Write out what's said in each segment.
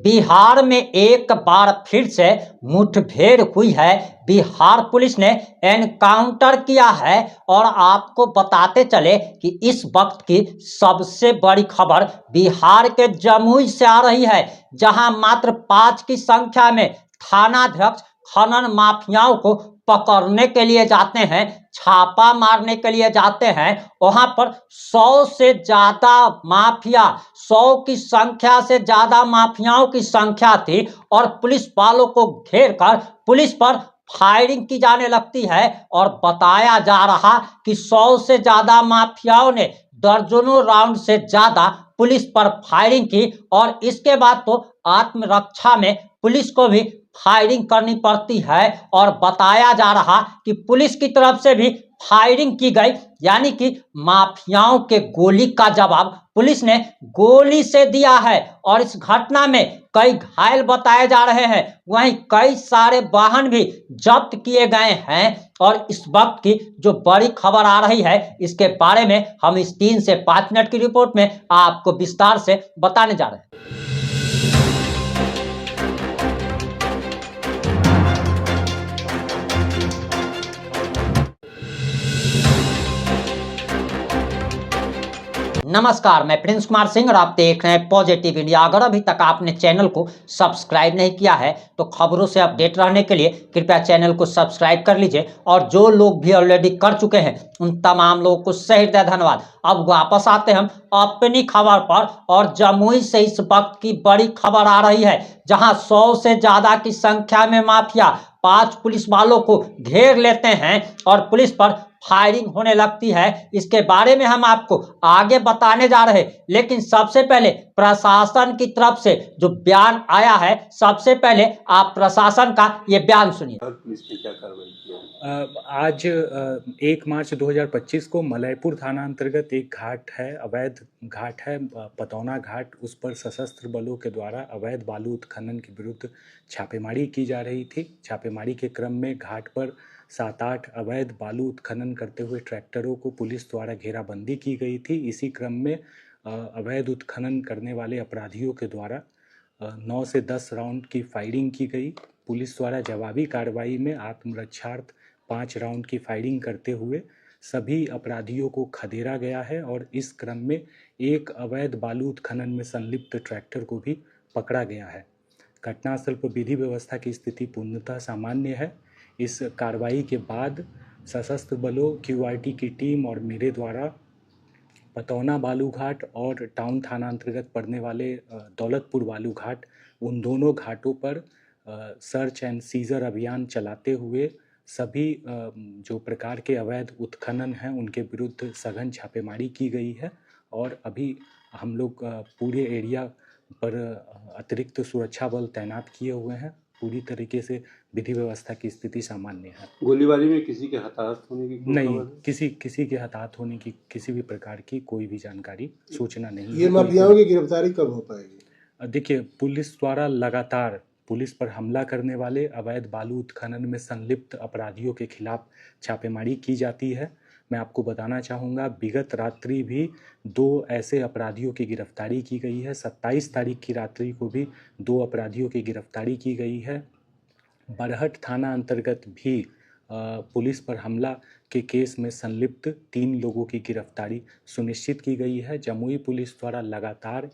बिहार में एक बार फिर से मुठभेड़ हुई है। बिहार पुलिस ने एनकाउंटर किया है और आपको बताते चले कि इस वक्त की सबसे बड़ी खबर बिहार के जमुई से आ रही है, जहां मात्र 5 की संख्या में थानाध्यक्ष खनन माफियाओं को पकड़ने के लिए जाते हैं, छापा मारने के लिए जाते हैं। वहां पर 100 से ज्यादा माफिया, 100 की संख्या से ज्यादा माफियाओं की संख्या थी और पुलिस वालों को घेर कर पुलिस पर फायरिंग की जाने लगती है। और बताया जा रहा कि 100 से ज्यादा माफियाओं ने दर्जनों राउंड से ज्यादा पुलिस पर फायरिंग की और इसके बाद तो आत्मरक्षा में पुलिस को भी फायरिंग करनी पड़ती है। और बताया जा रहा कि पुलिस की तरफ से भी फायरिंग की गई, यानी कि माफियाओं के गोली का जवाब पुलिस ने गोली से दिया है। और इस घटना में कई घायल बताए जा रहे हैं, वहीं कई सारे वाहन भी जब्त किए गए हैं। और इस वक्त की जो बड़ी खबर आ रही है, इसके बारे में हम इस 3 से 5 मिनट की रिपोर्ट में आपको विस्तार से बताने जा रहे हैं। नमस्कार, मैं प्रिंस कुमार सिंह और आप देख रहे हैं पॉजिटिव इंडिया। अगर अभी तक आपने चैनल को सब्सक्राइब नहीं किया है तो खबरों से अपडेट रहने के लिए कृपया चैनल को सब्सक्राइब कर लीजिए। और जो लोग भी ऑलरेडी कर चुके हैं उन तमाम लोगों को सही हृदय धन्यवाद। अब वापस आते हम अपनी खबर पर, और जमुई से इस वक्त की बड़ी खबर आ रही है, जहां 100 से ज्यादा की संख्या में माफिया 5 पुलिस वालों को घेर लेते हैं और पुलिस पर फायरिंग होने लगती है। इसके बारे में हम आपको आगे बताने जा रहे हैं, लेकिन सबसे पहले प्रशासन की तरफ से जो बयान आया है, सबसे पहले आप प्रशासन का ये बयान सुनिए। पुलिस ने क्या कार्रवाई की? आज 1 मार्च 2025 को मलयपुर थाना अंतर्गत एक घाट है, अवैध घाट है, पतौना घाट। उस पर सशस्त्र बलों के द्वारा अवैध बालू उत्खनन के विरुद्ध छापेमारी की जा रही थी। छापेमारी के क्रम में घाट पर 7-8 अवैध बालू उत्खनन करते हुए ट्रैक्टरों को पुलिस द्वारा घेराबंदी की गई थी। इसी क्रम में अवैध उत्खनन करने वाले अपराधियों के द्वारा 9 से 10 राउंड की फायरिंग की गई। पुलिस द्वारा जवाबी कार्रवाई में आत्मरक्षार्थ 5 राउंड की फायरिंग करते हुए सभी अपराधियों को खदेड़ा गया है और इस क्रम में एक अवैध बालू उत्खनन में संलिप्त ट्रैक्टर को भी पकड़ा गया है। घटनास्थल पर विधि व्यवस्था की स्थिति पूर्णतः सामान्य है। इस कार्रवाई के बाद सशस्त्र बलों, क्यूआरटी की टीम और मेरे द्वारा पतौना बालू घाट और टाउन थाना अंतर्गत पड़ने वाले दौलतपुर बालू घाट, उन दोनों घाटों पर सर्च एंड सीजर अभियान चलाते हुए सभी जो प्रकार के अवैध उत्खनन हैं उनके विरुद्ध सघन छापेमारी की गई है। और अभी हम लोग पूरे एरिया पर अतिरिक्त सुरक्षा बल तैनात किए हुए हैं। पूरी तरीके से विधि व्यवस्था की स्थिति सामान्य है। गोलीबारी में किसी के हताहत होने की कोई नहीं, खबर है? किसी के हताहत होने की किसी भी प्रकार की कोई भी जानकारी, सूचना नहीं ये है। माफियाओं की गिरफ्तारी कब हो पाएगी? देखिए, पुलिस द्वारा लगातार पुलिस पर हमला करने वाले अवैध बालू उत्खनन में संलिप्त अपराधियों के खिलाफ छापेमारी की जाती है। मैं आपको बताना चाहूँगा, विगत रात्रि भी 2 ऐसे अपराधियों की गिरफ्तारी की गई है। 27 तारीख की रात्रि को भी 2 अपराधियों की गिरफ्तारी की गई है। बरहट थाना अंतर्गत भी पुलिस पर हमला के केस में संलिप्त 3 लोगों की गिरफ्तारी सुनिश्चित की गई है। जमुई पुलिस द्वारा लगातार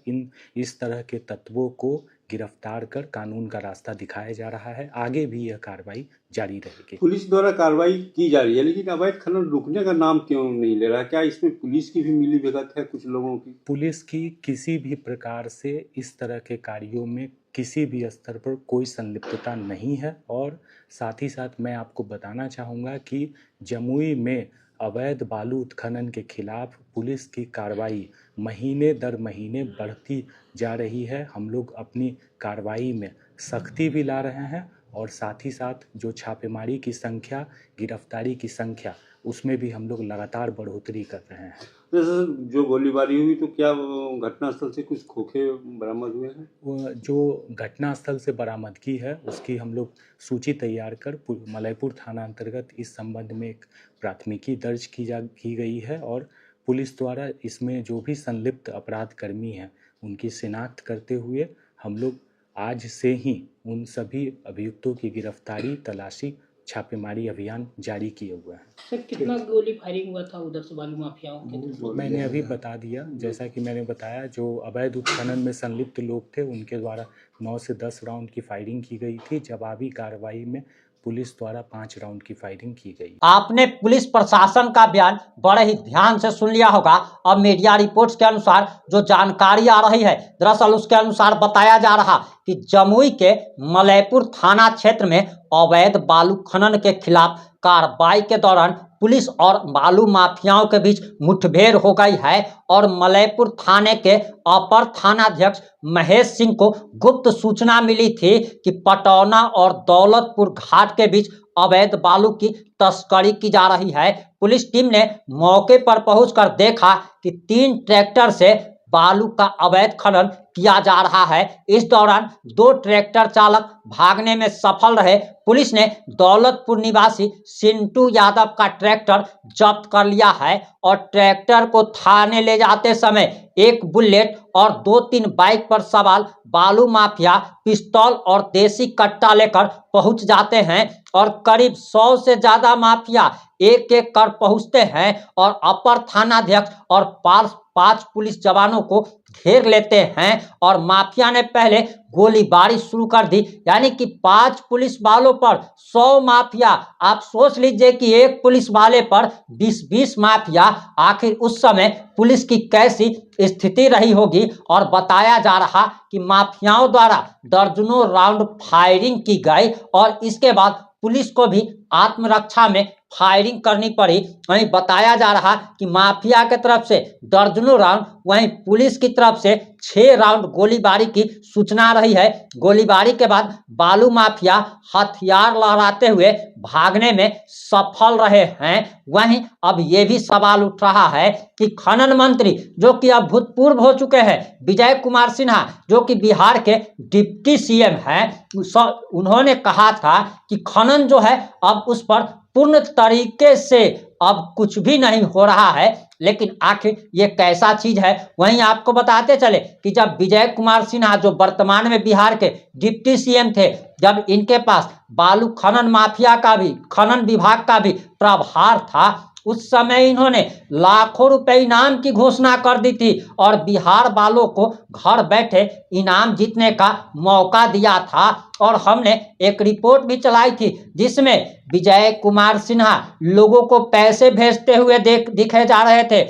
इस तरह के तत्वों को गिरफ्तार कर कानून का रास्ता दिखाया जा रहा है। आगे भी यह कार्रवाई जारी रहेगी। पुलिस द्वारा कार्रवाई की जा रही है, लेकिन अवैध खनन रुकने का नाम क्यों नहीं ले रहा? क्या इसमें पुलिस की भी मिलीभगत है कुछ लोगों की? पुलिस की किसी भी प्रकार से इस तरह के कार्यों में किसी भी स्तर पर कोई संलिप्तता नहीं है। और साथ ही साथ मैं आपको बताना चाहूँगा कि जमुई में अवैध बालू उत्खनन के खिलाफ पुलिस की कार्रवाई महीने दर महीने बढ़ती जा रही है। हम लोग अपनी कार्रवाई में सख्ती भी ला रहे हैं और साथ ही साथ जो छापेमारी की संख्या, गिरफ्तारी की संख्या, उसमें भी हम लोग लगातार बढ़ोतरी कर रहे हैं। जैसे जो गोलीबारी हुई तो क्या घटनास्थल से कुछ खोखे बरामद हुए हैं? जो घटनास्थल से बरामदगी है उसकी हम लोग सूची तैयार कर मलयपुर थाना अंतर्गत इस संबंध में एक प्राथमिकी दर्ज की गई है। और पुलिस द्वारा इसमें जो भी संलिप्त अपराध कर्मी हैं उनकी शिनाख्त करते हुए हम लोग आज से ही उन सभी अभियुक्तों की गिरफ्तारी, तलाशी, छापेमारी अभियान जारी किए हुए हैं। सर कितना गोली फायरिंग हुआ था उधर से बालू माफियाओं के तरफ? मैंने अभी बता दिया, जैसा कि मैंने बताया, जो अवैध उत्खनन में संलिप्त लोग थे उनके द्वारा 9 से 10 राउंड की फायरिंग की गई थी। जवाबी कार्रवाई में पुलिस द्वारा 5 राउंड की फायरिंग की गई। आपने पुलिस प्रशासन का बयान बड़े ही ध्यान से सुन लिया होगा। अब मीडिया रिपोर्ट्स के अनुसार जो जानकारी आ रही है, दरअसल उसके अनुसार बताया जा रहा कि जमुई के मलयपुर थाना क्षेत्र में अवैध बालू खनन के खिलाफ कार्रवाई के दौरान पुलिस और बालू माफियाओं के बीच मुठभेड़ हो गई है और मलयपुर थाने के अपर थानाध्यक्ष महेश सिंह को गुप्त सूचना मिली थी कि पटौना और दौलतपुर घाट के बीच अवैध बालू की तस्करी की जा रही है। पुलिस टीम ने मौके पर पहुंचकर देखा कि 3 ट्रैक्टर से बालू का अवैध खनन किया जा रहा है। इस दौरान 2 ट्रैक्टर चालक भागने में सफल रहे। पुलिस ने दौलतपुर निवासी सिंटू यादव का ट्रैक्टर जब्त कर लिया है और ट्रैक्टर को थाने ले जाते समय एक बुलेट और 2-3 बाइक पर सवार बालू माफिया पिस्तौल और देसी कट्टा लेकर पहुंच जाते हैं और करीब 100 से ज्यादा माफिया एक एक कर पहुंचते हैं और अपर थानाध्यक्ष और 5 पुलिस जवानों को घेर लेते हैं और माफिया ने पहले गोलीबारी शुरू कर दी। यानी कि 5 पुलिस वालों पर 100 माफिया। आप सोच लीजिए कि एक पुलिस वाले पर 20-20 माफिया। आखिर उस समय पुलिस की कैसी स्थिति रही होगी। और बताया जा रहा कि माफियाओं द्वारा दर्जनों राउंड फायरिंग की गई और इसके बाद पुलिस को भी आत्मरक्षा में फायरिंग करनी पड़ी। वहीं बताया जा रहा कि माफिया की तरफ से दर्जनों राउंड, वहीं पुलिस की तरफ से 6 राउंड गोलीबारी की सूचना रही है। गोलीबारी के बाद बालू माफिया हथियार लहराते हुए भागने में सफल रहे हैं। वहीं अब ये भी सवाल उठ रहा है कि खनन मंत्री जो कि अब भूतपूर्व हो चुके हैं, विजय कुमार सिन्हा, जो कि बिहार के डिप्टी सीएम हैं, उन्होंने कहा था कि खनन जो है अब उस पर पूर्ण तरीके से अब कुछ भी नहीं हो रहा है। लेकिन आखिर ये कैसा चीज है। वहीं आपको बताते चले कि जब विजय कुमार सिन्हा, जो वर्तमान में बिहार के डिप्टी सीएम थे, जब इनके पास बालू खनन माफिया का भी, खनन विभाग का भी प्रभार था, उस समय इन्होंने लाखों रुपए इनाम की घोषणा कर दी थी और बिहार वालों को घर बैठे इनाम जीतने का मौका दिया था। और हमने एक रिपोर्ट भी चलाई थी जिसमें विजय कुमार सिन्हा लोगों को पैसे भेजते हुए दिखे जा रहे थे।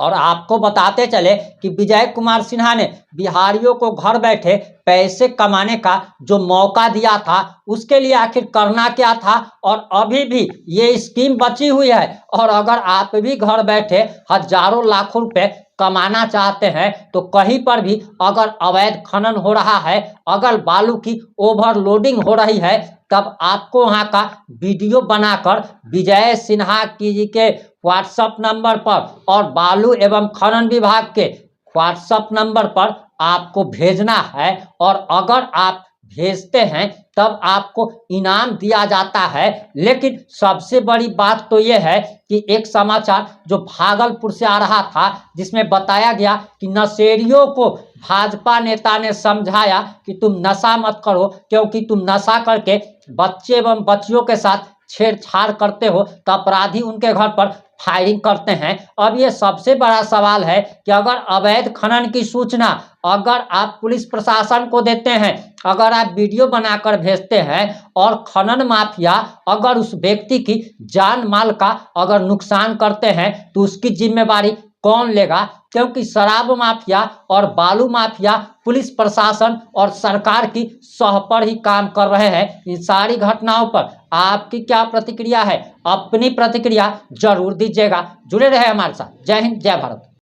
और आपको बताते चले कि विजय कुमार सिन्हा ने बिहारियों को घर बैठे पैसे कमाने का जो मौका दिया था, उसके लिए आखिर करना क्या था। और अभी भी ये स्कीम बची हुई है और अगर आप भी घर बैठे हजारों लाखों रुपए कमाना चाहते हैं तो कहीं पर भी अगर अवैध खनन हो रहा है, अगर बालू की ओवरलोडिंग हो रही है, तब आपको वहां का वीडियो बनाकर विजय सिन्हा जी के व्हाट्सएप नंबर पर और बालू एवं खनन विभाग के व्हाट्सएप नंबर पर आपको भेजना है। और अगर आप भेजते हैं तब आपको इनाम दिया जाता है। लेकिन सबसे बड़ी बात तो यह है कि एक समाचार जो भागलपुर से आ रहा था, जिसमें बताया गया कि नशेड़ियों को भाजपा नेता ने समझाया कि तुम नशा मत करो, क्योंकि तुम नशा करके बच्चे एवं बच्चियों के साथ छेड़छाड़ करते हो तो अपराधी उनके घर पर फायरिंग करते हैं। अब ये सबसे बड़ा सवाल है कि अगर अवैध खनन की सूचना अगर आप पुलिस प्रशासन को देते हैं, अगर आप वीडियो बनाकर भेजते हैं और खनन माफिया अगर उस व्यक्ति की जान माल का अगर नुकसान करते हैं तो उसकी जिम्मेवारी कौन लेगा। क्योंकि शराब माफिया और बालू माफिया पुलिस प्रशासन और सरकार की सह पर ही काम कर रहे हैं। इन सारी घटनाओं पर आपकी क्या प्रतिक्रिया है? अपनी प्रतिक्रिया जरूर दीजिएगा। जुड़े रहे हमारे साथ। जय हिंद, जय भारत।